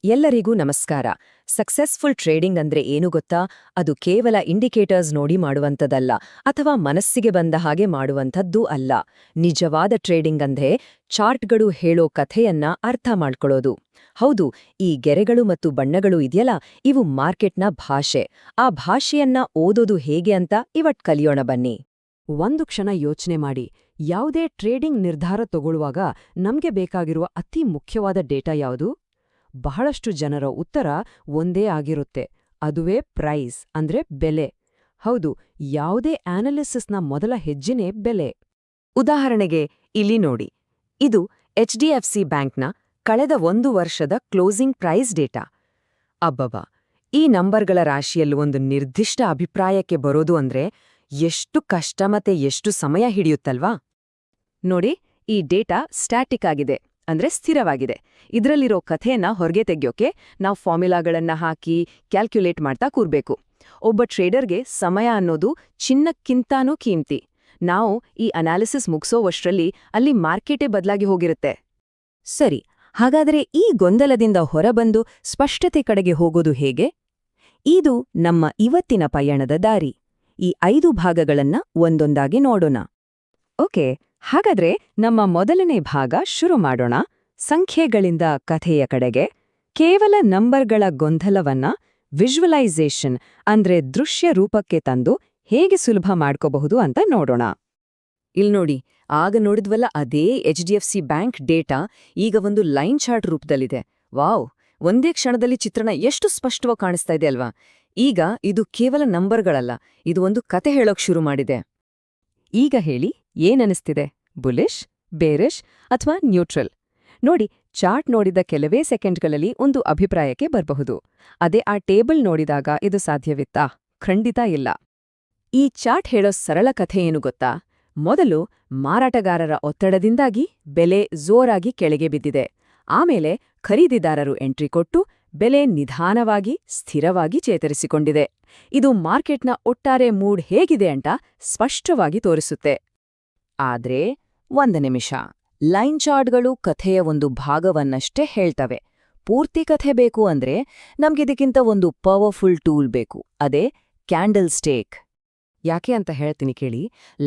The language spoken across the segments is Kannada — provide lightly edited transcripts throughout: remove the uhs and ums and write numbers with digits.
ಎಲ್ಲರಿಗೂ ನಮಸ್ಕಾರ. ಸಕ್ಸಸ್ಫುಲ್ ಟ್ರೇಡಿಂಗ್ ಅಂದ್ರೆ ಏನು ಗೊತ್ತಾ? ಅದು ಕೇವಲ ಇಂಡಿಕೇಟರ್ಸ್ ನೋಡಿ ಮಾಡುವಂಥದ್ದಲ್ಲ, ಅಥವಾ ಮನಸ್ಸಿಗೆ ಬಂದ ಹಾಗೆ ಮಾಡುವಂಥದ್ದೂ ಅಲ್ಲ. ನಿಜವಾದ ಟ್ರೇಡಿಂಗ್ ಅಂದ್ರೆ ಚಾರ್ಟ್ಗಳು ಹೇಳೋ ಕಥೆಯನ್ನ ಅರ್ಥ ಮಾಡ್ಕೊಳ್ಳೋದು. ಹೌದು, ಈ ಗೆರೆಗಳು ಮತ್ತು ಬಣ್ಣಗಳು ಇದೆಯಲ್ಲ, ಇವು ಮಾರ್ಕೆಟ್ನ ಭಾಷೆ. ಆ ಭಾಷೆಯನ್ನ ಓದೋದು ಹೇಗೆ ಅಂತ ಇವತ್ ಕಲಿಯೋಣ ಬನ್ನಿ. ಒಂದು ಕ್ಷಣ ಯೋಚನೆ ಮಾಡಿ, ಯಾವುದೇ ಟ್ರೇಡಿಂಗ್ ನಿರ್ಧಾರ ತಗೊಳ್ಳುವಾಗ ನಮ್ಗೆ ಬೇಕಾಗಿರುವ ಅತಿ ಮುಖ್ಯವಾದ ಡೇಟಾ ಯಾವುದು? ಬಹಳಷ್ಟು ಜನರ ಉತ್ತರ ಒಂದೇ ಆಗಿರುತ್ತೆ. ಅದುವೇ ಪ್ರೈಸ್ ಅಂದ್ರೆ ಬೆಲೆ. ಹೌದು, ಯಾವುದೇ ಅನಾಲಿಸಿಸ್ನ ಮೊದಲ ಹೆಜ್ಜೆನೇ ಬೆಲೆ. ಉದಾಹರಣೆಗೆ ಇಲ್ಲಿ ನೋಡಿ, ಇದು HDFC ಬ್ಯಾಂಕ್ನ ಕಳೆದ 1 ವರ್ಷದ ಕ್ಲೋಸಿಂಗ್ ಪ್ರೈಸ್ ಡೇಟಾ. ಅಬ್ಬಬ್ಬಾ, ಈ ನಂಬರ್ಗಳ ರಾಶಿಯಲ್ಲಿ ಒಂದು ನಿರ್ದಿಷ್ಟ ಅಭಿಪ್ರಾಯಕ್ಕೆ ಬರೋದು ಅಂದ್ರೆ ಎಷ್ಟು ಕಷ್ಟ ಮತ್ತೆ ಎಷ್ಟು ಸಮಯ ಹಿಡಿಯುತ್ತಲ್ವಾ? ನೋಡಿ, ಈ ಡೇಟಾ ಸ್ಟ್ಯಾಟಿಕ್ ಆಗಿದೆ, ಅಂದ್ರೆ ಸ್ಥಿರವಾಗಿದೆ. ಇದರಲ್ಲಿರೋ ಕಥೆಯನ್ನ ಹೊರಗೆ ತೆಗ್ಯೋಕೆ ನಾವು ಫಾರ್ಮುಲಾಗಳನ್ನ ಹಾಕಿ ಕ್ಯಾಲ್ಕ್ಯುಲೇಟ್ ಮಾಡ್ತಾ ಕೂರ್ಬೇಕು. ಒಬ್ಬ ಟ್ರೇಡರ್ಗೆ ಸಮಯ ಅನ್ನೋದು ಚಿನ್ನಕ್ಕಿಂತಾನೂ ಕೀಮ್ತಿ. ನಾವು ಈ ಅನಾಲಿಸಿಸ್ ಮುಗಿಸೋವಷ್ಟರಲ್ಲಿ ಅಲ್ಲಿ ಮಾರ್ಕೆಟೇ ಬದಲಾಗಿ ಹೋಗಿರುತ್ತೆ. ಸರಿ, ಹಾಗಾದರೆ ಈ ಗೊಂದಲದಿಂದ ಹೊರಬಂದು ಸ್ಪಷ್ಟತೆ ಕಡೆಗೆ ಹೋಗೋದು ಹೇಗೆ? ಇದು ನಮ್ಮ ಇವತ್ತಿನ ಪಯಣದ ದಾರಿ. ಈ 5 ಭಾಗಗಳನ್ನ ಒಂದೊಂದಾಗಿ ನೋಡೋಣ. ಓಕೆ, ಹಾಗಾದ್ರೆ ನಮ್ಮ ಮೊದಲನೇ ಭಾಗ ಶುರು ಮಾಡೋಣ. ಸಂಖ್ಯೆಗಳಿಂದ ಕಥೆಯ ಕಡೆಗೆ. ಕೇವಲ ನಂಬರ್ಗಳ ಗೊಂದಲವನ್ನ ವಿಜುವಲೈಸೇಷನ್ ಅಂದ್ರೆ ದೃಶ್ಯ ರೂಪಕ್ಕೆ ತಂದು ಹೇಗೆ ಸುಲಭ ಮಾಡ್ಕೋಬಹುದು ಅಂತ ನೋಡೋಣ. ಇಲ್ನೋಡಿ, ಆಗ ನೋಡಿದ್ವಲ್ಲ ಅದೇ HDFC ಬ್ಯಾಂಕ್ ಡೇಟಾ ಈಗ ಒಂದು ಲೈನ್ ಚಾರ್ಟ್ ರೂಪದಲ್ಲಿದೆ. ವಾವ್, ಒಂದೇ ಕ್ಷಣದಲ್ಲಿ ಚಿತ್ರಣ ಎಷ್ಟು ಸ್ಪಷ್ಟವಾಗಿ ಕಾಣಿಸ್ತಾ ಇದೆ ಅಲ್ವಾ? ಈಗ ಇದು ಕೇವಲ ನಂಬರ್ಗಳಲ್ಲ, ಇದು ಒಂದು ಕತೆ ಹೇಳೋಕ್ ಶುರು ಮಾಡಿದೆ. ಈಗ ಹೇಳಿ, ಏನನಿಸ್ತಿದೆ? ಬುಲಿಶ್, ಬೇರಿಶ್ ಅಥವಾ ನ್ಯೂಟ್ರಲ್? ನೋಡಿ, ಚಾರ್ಟ್ ನೋಡಿದ ಕೆಲವೇ ಸೆಕೆಂಡ್ಗಳಲ್ಲಿ ಒಂದು ಅಭಿಪ್ರಾಯಕ್ಕೆ ಬರಬಹುದು. ಅದೇ ಆ ಟೇಬಲ್ ನೋಡಿದಾಗ ಇದು ಸಾಧ್ಯವಿತ್ತಾ? ಖಂಡಿತ ಇಲ್ಲ. ಈ ಚಾರ್ಟ್ ಹೇಳೋ ಸರಳ ಕಥೆ ಏನು ಗೊತ್ತಾ? ಮೊದಲು ಮಾರಾಟಗಾರರ ಒತ್ತಡದಿಂದಾಗಿ ಬೆಲೆ ಜೋರಾಗಿ ಕೆಳಗೆ ಬಿದ್ದಿದೆ. ಆಮೇಲೆ ಖರೀದಿದಾರರು ಎಂಟ್ರಿ ಕೊಟ್ಟು ಬೆಲೆ ನಿಧಾನವಾಗಿ ಸ್ಥಿರವಾಗಿ ಚೇತರಿಸಿಕೊಂಡಿದೆ. ಇದು ಮಾರ್ಕೆಟ್ನ ಒಟ್ಟಾರೆ ಮೂಡ್ ಹೇಗಿದೆ ಅಂತ ಸ್ಪಷ್ಟವಾಗಿ ತೋರಿಸುತ್ತೆ. ಆದ್ರೆ ಒಂದು ನಿಮಿಷ, ಲೈನ್ ಚಾರ್ಟ್ಗಳು ಕಥೆಯ ಒಂದು ಭಾಗವನ್ನಷ್ಟೇ ಹೇಳ್ತವೆ. ಪೂರ್ತಿ ಕಥೆ ಬೇಕು ಅಂದ್ರೆ ನಮ್ಗಿದಕ್ಕಿಂತ ಒಂದು ಪವರ್ಫುಲ್ ಟೂಲ್ ಬೇಕು. ಅದೇ ಕ್ಯಾಂಡಲ್ ಸ್ಟೇಕ್. ಯಾಕೆ ಅಂತ ಹೇಳ್ತೀನಿ ಕೇಳಿ.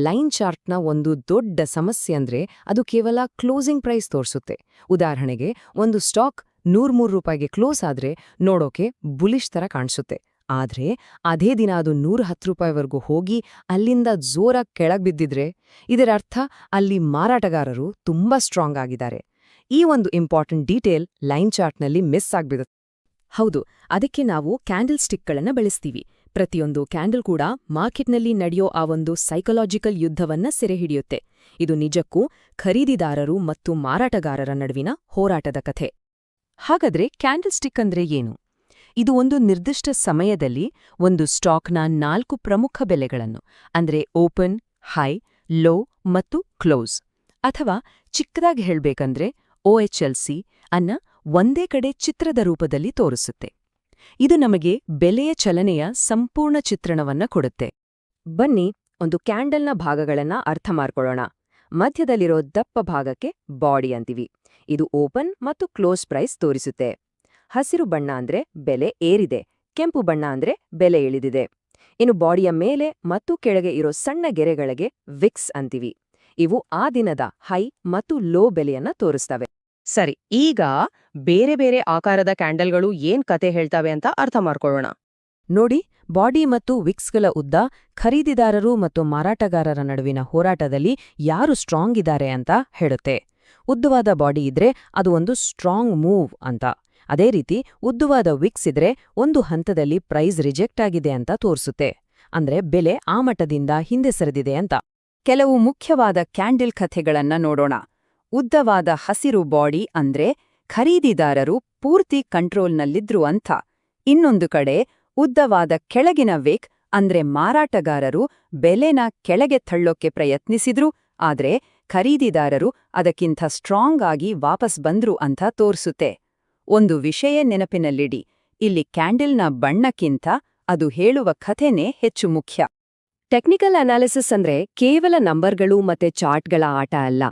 ಲೈನ್ ಚಾರ್ಟ್ನ ಒಂದು ದೊಡ್ಡ ಸಮಸ್ಯೆ ಅಂದ್ರೆ ಅದು ಕೇವಲ ಕ್ಲೋಸಿಂಗ್ ಪ್ರೈಸ್ ತೋರಿಸುತ್ತೆ. ಉದಾಹರಣೆಗೆ, ಒಂದು ಸ್ಟಾಕ್ 103 ರೂಪಾಯಿಗೆ ಕ್ಲೋಸ್ ಆದ್ರೆ ನೋಡೋಕೆ ಬುಲಿಶ್ ತರ ಕಾಣಿಸುತ್ತೆ. ಆದ್ರೆ ಅದೇ ದಿನ ಅದು 110 ರೂಪಾಯಿವರೆಗೂ ಹೋಗಿ ಅಲ್ಲಿಂದ ಜೋರಾಗಿ ಕೆಳಗ್ ಬಿದ್ದಿದ್ರೆ ಇದರರ್ಥ ಅಲ್ಲಿ ಮಾರಾಟಗಾರರು ತುಂಬಾ ಸ್ಟ್ರಾಂಗ್ ಆಗಿದ್ದಾರೆ. ಈ ಒಂದು ಇಂಪಾರ್ಟೆಂಟ್ ಡೀಟೇಲ್ ಲೈನ್ ಚಾರ್ಟ್ನಲ್ಲಿ ಮಿಸ್ ಆಗ್ಬಿಡುತ್ತೆ. ಹೌದು, ಅದಕ್ಕೆ ನಾವು ಕ್ಯಾಂಡಲ್ ಸ್ಟಿಕ್ಗಳನ್ನ ಬಳಸ್ತೀವಿ. ಪ್ರತಿಯೊಂದು ಕ್ಯಾಂಡಲ್ ಕೂಡ ಮಾರ್ಕೆಟ್ನಲ್ಲಿ ನಡೆಯೋ ಆ ಒಂದು ಸೈಕಲಾಜಿಕಲ್ ಯುದ್ಧವನ್ನ ಸೆರೆಹಿಡಿಯುತ್ತೆ. ಇದು ನಿಜಕ್ಕೂ ಖರೀದಿದಾರರು ಮತ್ತು ಮಾರಾಟಗಾರರ ನಡುವಿನ ಹೋರಾಟದ ಕಥೆ. ಹಾಗಾದ್ರೆ ಕ್ಯಾಂಡಲ್ ಸ್ಟಿಕ್ ಅಂದ್ರೆ ಏನು? ಇದು ಒಂದು ನಿರ್ದಿಷ್ಟ ಸಮಯದಲ್ಲಿ ಒಂದು ಸ್ಟಾಕ್ನ 4 ಪ್ರಮುಖ ಬೆಲೆಗಳನ್ನು, ಅಂದ್ರೆ ಓಪನ್, ಹೈ, ಲೋ ಮತ್ತು ಕ್ಲೋಸ್, ಅಥವಾ ಚಿಕ್ಕದಾಗಿ ಹೇಳ್ಬೇಕಂದ್ರೆ OHLC ಅನ್ನ ಒಂದೇ ಕಡೆ ಚಿತ್ರದ ರೂಪದಲ್ಲಿ ತೋರಿಸುತ್ತೆ. ಇದು ನಮಗೆ ಬೆಲೆಯ ಚಲನೆಯ ಸಂಪೂರ್ಣ ಚಿತ್ರಣವನ್ನ ಕೊಡುತ್ತೆ. ಬನ್ನಿ, ಒಂದು ಕ್ಯಾಂಡಲ್ನ ಭಾಗಗಳನ್ನ ಅರ್ಥ ಮಾಡ್ಕೊಳ್ಳೋಣ. ಮಧ್ಯದಲ್ಲಿರೋ ದಪ್ಪ ಭಾಗಕ್ಕೆ ಬಾಡಿ ಅಂತೀವಿ. ಇದು ಓಪನ್ ಮತ್ತು ಕ್ಲೋಸ್ ಪ್ರೈಸ್ ತೋರಿಸುತ್ತೆ. ಹಸಿರು ಬಣ್ಣ ಅಂದ್ರೆ ಬೆಲೆ ಏರಿದೆ, ಕೆಂಪು ಬಣ್ಣ ಅಂದ್ರೆ ಬೆಲೆ ಇಳಿದಿದೆ. ಇನ್ನು ಬಾಡಿಯ ಮೇಲೆ ಮತ್ತು ಕೆಳಗೆ ಇರೋ ಸಣ್ಣ ಗೆರೆಗಳಿಗೆ ವಿಕ್ಸ್ ಅಂತೀವಿ. ಇವು ಆ ದಿನದ ಹೈ ಮತ್ತು ಲೋ ಬೆಲೆಯನ್ನ ತೋರಿಸ್ತವೆ. ಸರಿ, ಈಗ ಬೇರೆ ಬೇರೆ ಆಕಾರದ ಕ್ಯಾಂಡಲ್ಗಳು ಏನ್ ಕತೆ ಹೇಳ್ತವೆ ಅಂತ ಅರ್ಥ ಮಾಡ್ಕೊಳ್ಳೋಣ. ನೋಡಿ, ಬಾಡಿ ಮತ್ತು ವಿಕ್ಸ್ಗಳ ಉದ್ದ ಖರೀದಿದಾರರು ಮತ್ತು ಮಾರಾಟಗಾರರ ನಡುವಿನ ಹೋರಾಟದಲ್ಲಿ ಯಾರು ಸ್ಟ್ರಾಂಗ್ ಇದ್ದಾರೆ ಅಂತ ಹೇಳುತ್ತೆ. ಉದ್ದವಾದ ಬಾಡಿ ಇದ್ರೆ ಅದು ಒಂದು ಸ್ಟ್ರಾಂಗ್ ಮೂವ್ ಅಂತ. ಅದೇ ರೀತಿ ಉದ್ದವಾದ ವಿಕ್ಸ್ ಇದ್ರೆ ಒಂದು ಹಂತದಲ್ಲಿ ಪ್ರೈಸ್ ರಿಜೆಕ್ಟ್ ಆಗಿದೆ ಅಂತ ತೋರಿಸುತ್ತೆ. ಅಂದ್ರೆ ಬೆಲೆ ಆ ಮಟ್ಟದಿಂದ ಹಿಂದೆ ಸರಿದಿದೆ ಅಂತ. ಕೆಲವು ಮುಖ್ಯವಾದ ಕ್ಯಾಂಡಲ್ ಕಥೆಗಳನ್ನ ನೋಡೋಣ. ಉದ್ದವಾದ ಹಸಿರು ಬಾಡಿ ಅಂದ್ರೆ ಖರೀದಿದಾರರು ಪೂರ್ತಿ ಕಂಟ್ರೋಲ್ನಲ್ಲಿದ್ರು ಅಂತ. ಇನ್ನೊಂದು ಕಡೆ ಉದ್ದವಾದ ಕೆಳಗಿನ ವಿಕ್ ಅಂದ್ರೆ ಮಾರಾಟಗಾರರು ಬೆಲೆನ ಕೆಳಗೆ ತಳ್ಳೋಕೆ ಪ್ರಯತ್ನಿಸಿದ್ರು, ಆದ್ರೆ ಖರೀದಿದಾರರು ಅದಕ್ಕಿಂತ ಸ್ಟ್ರಾಂಗ್ ಆಗಿ ವಾಪಸ್ ಬಂದ್ರು ಅಂತ ತೋರಿಸುತ್ತೆ. ಒಂದು ವಿಷಯ ನೆನಪಿನಲ್ಲಿಡಿ, ಇಲ್ಲಿ ಕ್ಯಾಂಡಲ್ನ ಬಣ್ಣಕ್ಕಿಂತ ಅದು ಹೇಳುವ ಕಥೆನೇ ಹೆಚ್ಚು ಮುಖ್ಯ. ಟೆಕ್ನಿಕಲ್ ಅನಾಲಿಸಿಸ್ ಅಂದ್ರೆ ಕೇವಲ ನಂಬರ್ಗಳು ಮತ್ತೆ ಚಾರ್ಟ್ಗಳ ಆಟ ಅಲ್ಲ.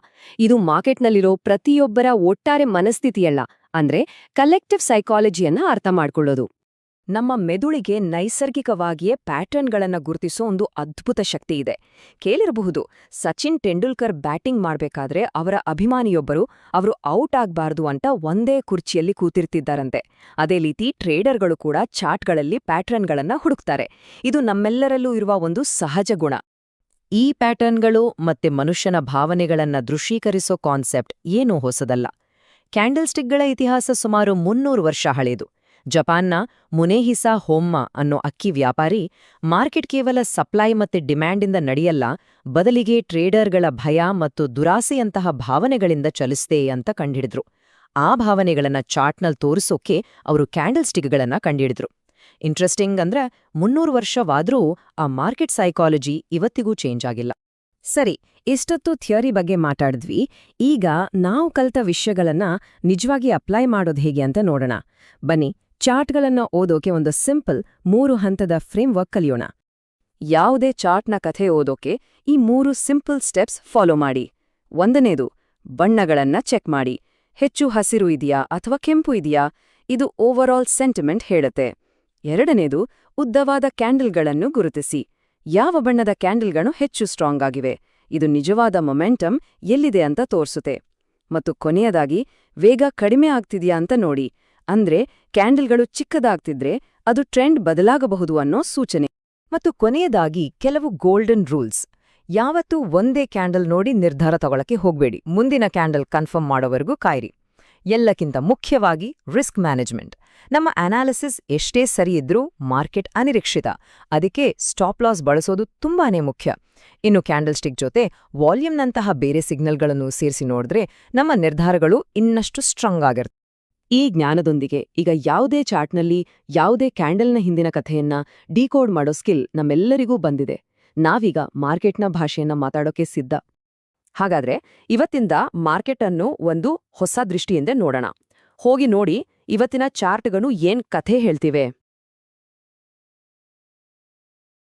ಇದು ಮಾರ್ಕೆಟ್ನಲ್ಲಿರೋ ಪ್ರತಿಯೊಬ್ಬರ ಒಟ್ಟಾರೆ ಮನಸ್ಥಿತಿಯಲ್ಲ, ಅಂದ್ರೆ ಕಲೆಕ್ಟಿವ್ ಸೈಕಾಲಜಿಯನ್ನ ಅರ್ಥ ಮಾಡ್ಕೊಳ್ಳೋದು. ನಮ್ಮ ಮೆದುಳಿಗೆ ನೈಸರ್ಗಿಕವಾಗಿಯೇ ಪ್ಯಾಟರ್ನ್ಗಳನ್ನ ಗುರುತಿಸೋ ಒಂದು ಅದ್ಭುತ ಶಕ್ತಿ ಇದೆ. ಕೇಳಿರಬಹುದು, ಸಚಿನ್ ತೆಂಡೂಲ್ಕರ್ ಬ್ಯಾಟಿಂಗ್ ಮಾಡ್ಬೇಕಾದ್ರೆ ಅವರ ಅಭಿಮಾನಿಯೊಬ್ಬರು ಅವರು ಔಟ್ ಆಗ್ಬಾರ್ದು ಅಂತ ಒಂದೇ ಕುರ್ಚಿಯಲ್ಲಿ ಕೂತಿರ್ತಿದ್ದಾರಂತೆ. ಅದೇ ರೀತಿ ಟ್ರೇಡರ್ಗಳು ಕೂಡ ಚಾರ್ಟ್ಗಳಲ್ಲಿ ಪ್ಯಾಟರ್ನ್ಗಳನ್ನ ಹುಡುಕ್ತಾರೆ. ಇದು ನಮ್ಮೆಲ್ಲರಲ್ಲೂ ಇರುವ ಒಂದು ಸಹಜ ಗುಣ. ಈ ಪ್ಯಾಟರ್ನ್ಗಳು ಮತ್ತೆ ಮನುಷ್ಯನ ಭಾವನೆಗಳನ್ನ ದೃಶ್ಯೀಕರಿಸೋ ಕಾನ್ಸೆಪ್ಟ್ ಏನೂ ಹೊಸದಲ್ಲ. ಕ್ಯಾಂಡಲ್ ಸ್ಟಿಕ್ಗಳ ಇತಿಹಾಸ ಸುಮಾರು 300 ವರ್ಷ ಹಳೆಯದು. ಜಪಾನ್ನ ಮುನೆಹಿಸಾ ಹೋಮ್ಮಾ ಅನ್ನೋ ಅಕ್ಕಿ ವ್ಯಾಪಾರಿ ಮಾರ್ಕೆಟ್ ಕೇವಲ ಸಪ್ಲೈ ಮತ್ತೆ ಡಿಮ್ಯಾಂಡಿಂದ ನಡೆಯಲ್ಲ, ಬದಲಿಗೆ ಟ್ರೇಡರ್ಗಳ ಭಯ ಮತ್ತು ದುರಾಸೆಯಂತಹ ಭಾವನೆಗಳಿಂದ ಚಲಿಸ್ತೆ ಅಂತ ಕಂಡಿಡಿದ್ರು. ಆ ಭಾವನೆಗಳನ್ನ ಚಾರ್ಟ್ನಲ್ಲಿ ತೋರಿಸೋಕೆ ಅವರು ಕ್ಯಾಂಡಲ್ ಸ್ಟಿಕ್ಗಳನ್ನ ಕಂಡಿಡಿದ್ರು. ಇಂಟ್ರೆಸ್ಟಿಂಗ್ ಅಂದ್ರೆ 300 ವರ್ಷವಾದ್ರೂ ಆ ಮಾರ್ಕೆಟ್ ಸೈಕಾಲಜಿ ಇವತ್ತಿಗೂ ಚೇಂಜ್ ಆಗಿಲ್ಲ. ಸರಿ, ಇಷ್ಟೊತ್ತು ಥಿಯರಿ ಬಗ್ಗೆ ಮಾತಾಡಿದ್ವಿ. ಈಗ ನಾವು ಕಲಿತ ವಿಷಯಗಳನ್ನ ನಿಜವಾಗಿ ಅಪ್ಲೈ ಮಾಡೋದು ಹೇಗೆ ಅಂತ ನೋಡೋಣ. ಬನ್ನಿ, ಚಾರ್ಟ್ಗಳನ್ನ ಓದೋಕೆ ಒಂದು ಸಿಂಪಲ್ 3 ಹಂತದ ಫ್ರೇಮ್ವರ್ಕ್ ಕಲಿಯೋಣ. ಯಾವುದೇ ಚಾರ್ಟ್ನ ಕಥೆ ಓದೋಕೆ ಈ 3 ಸಿಂಪಲ್ ಸ್ಟೆಪ್ಸ್ ಫಾಲೋ ಮಾಡಿ. 1ನೇದು, ಬಣ್ಣಗಳನ್ನ ಚೆಕ್ ಮಾಡಿ. ಹೆಚ್ಚು ಹಸಿರು ಇದೆಯಾ ಅಥವಾ ಕೆಂಪು ಇದೆಯಾ? ಇದು ಓವರಾಲ್ ಸೆಂಟಿಮೆಂಟ್ ಹೇಳುತ್ತೆ. 2ನೇದು, ಉದ್ದವಾದ ಕ್ಯಾಂಡಲ್ಗಳನ್ನು ಗುರುತಿಸಿ. ಯಾವ ಬಣ್ಣದ ಕ್ಯಾಂಡಲ್ಗಳು ಹೆಚ್ಚು ಸ್ಟ್ರಾಂಗ್ ಆಗಿವೆ? ಇದು ನಿಜವಾದ ಮೊಮೆಂಟಮ್ ಎಲ್ಲಿದೆ ಅಂತ ತೋರ್ಸುತ್ತೆ. ಮತ್ತು ಕೊನೆಯದಾಗಿ, ವೇಗ ಕಡಿಮೆ ಆಗ್ತಿದ್ಯಾ ಅಂತ ನೋಡಿ. ಅಂದ್ರೆ ಕ್ಯಾಂಡಲ್ಗಳು ಚಿಕ್ಕದಾಗ್ತಿದ್ರೆ ಅದು ಟ್ರೆಂಡ್ ಬದಲಾಗಬಹುದು ಅನ್ನೋ ಸೂಚನೆ. ಮತ್ತು ಕೊನೆಯದಾಗಿ ಕೆಲವು ಗೋಲ್ಡನ್ ರೂಲ್ಸ್. ಯಾವತ್ತೂ ಒಂದೇ ಕ್ಯಾಂಡಲ್ ನೋಡಿ ನಿರ್ಧಾರ ತಗೊಳಕ್ಕೆ ಹೋಗ್ಬೇಡಿ. ಮುಂದಿನ ಕ್ಯಾಂಡಲ್ ಕನ್ಫರ್ಮ್ ಮಾಡೋವರೆಗೂ ಕಾಯಿರಿ. ಎಲ್ಲಕ್ಕಿಂತ ಮುಖ್ಯವಾಗಿ ರಿಸ್ಕ್ ಮ್ಯಾನೇಜ್ಮೆಂಟ್. ನಮ್ಮ ಅನಾಲಿಸಿಸ್ ಎಷ್ಟೇ ಸರಿ ಇದ್ರೂ ಮಾರ್ಕೆಟ್ ಅನಿರೀಕ್ಷಿತ. ಅದಕ್ಕೆ ಸ್ಟಾಪ್ ಲಾಸ್ ಬಳಸೋದು ತುಂಬಾನೇ ಮುಖ್ಯ. ಇನ್ನು ಕ್ಯಾಂಡಲ್ ಸ್ಟಿಕ್ ಜೊತೆ ವಾಲ್ಯೂಮ್ನಂತಹ ಬೇರೆ ಸಿಗ್ನಲ್ಗಳನ್ನು ಸೇರಿಸಿ ನೋಡಿದ್ರೆ ನಮ್ಮ ನಿರ್ಧಾರಗಳು ಇನ್ನಷ್ಟು ಸ್ಟ್ರಾಂಗ್ ಆಗಿರುತ್ತೆ. ಈ ಜ್ಞಾನದೊಂದಿಗೆ ಈಗ ಯಾವುದೇ ಚಾರ್ಟ್ನಲ್ಲಿ ಯಾವುದೇ ಕ್ಯಾಂಡಲ್ನ ಹಿಂದಿನ ಕಥೆಯನ್ನ ಡಿಕೋಡ್ ಮಾಡೋ ಸ್ಕಿಲ್ ನಮ್ಮೆಲ್ಲರಿಗೂ ಬಂದಿದೆ. ನಾವೀಗ ಮಾರ್ಕೆಟ್ನ ಭಾಷೆಯನ್ನ ಮಾತಾಡೋಕೆ ಸಿದ್ಧ. ಹಾಗಾದ್ರೆ ಇವತ್ತಿಂದ ಮಾರ್ಕೆಟ್ ಅನ್ನು ಒಂದು ಹೊಸ ದೃಷ್ಟಿಯಿಂದ ನೋಡೋಣ. ಹೋಗಿ ನೋಡಿ ಇವತ್ತಿನ ಚಾರ್ಟ್ಗಳು ಏನ್ ಕಥೆ ಹೇಳ್ತಿವೆ.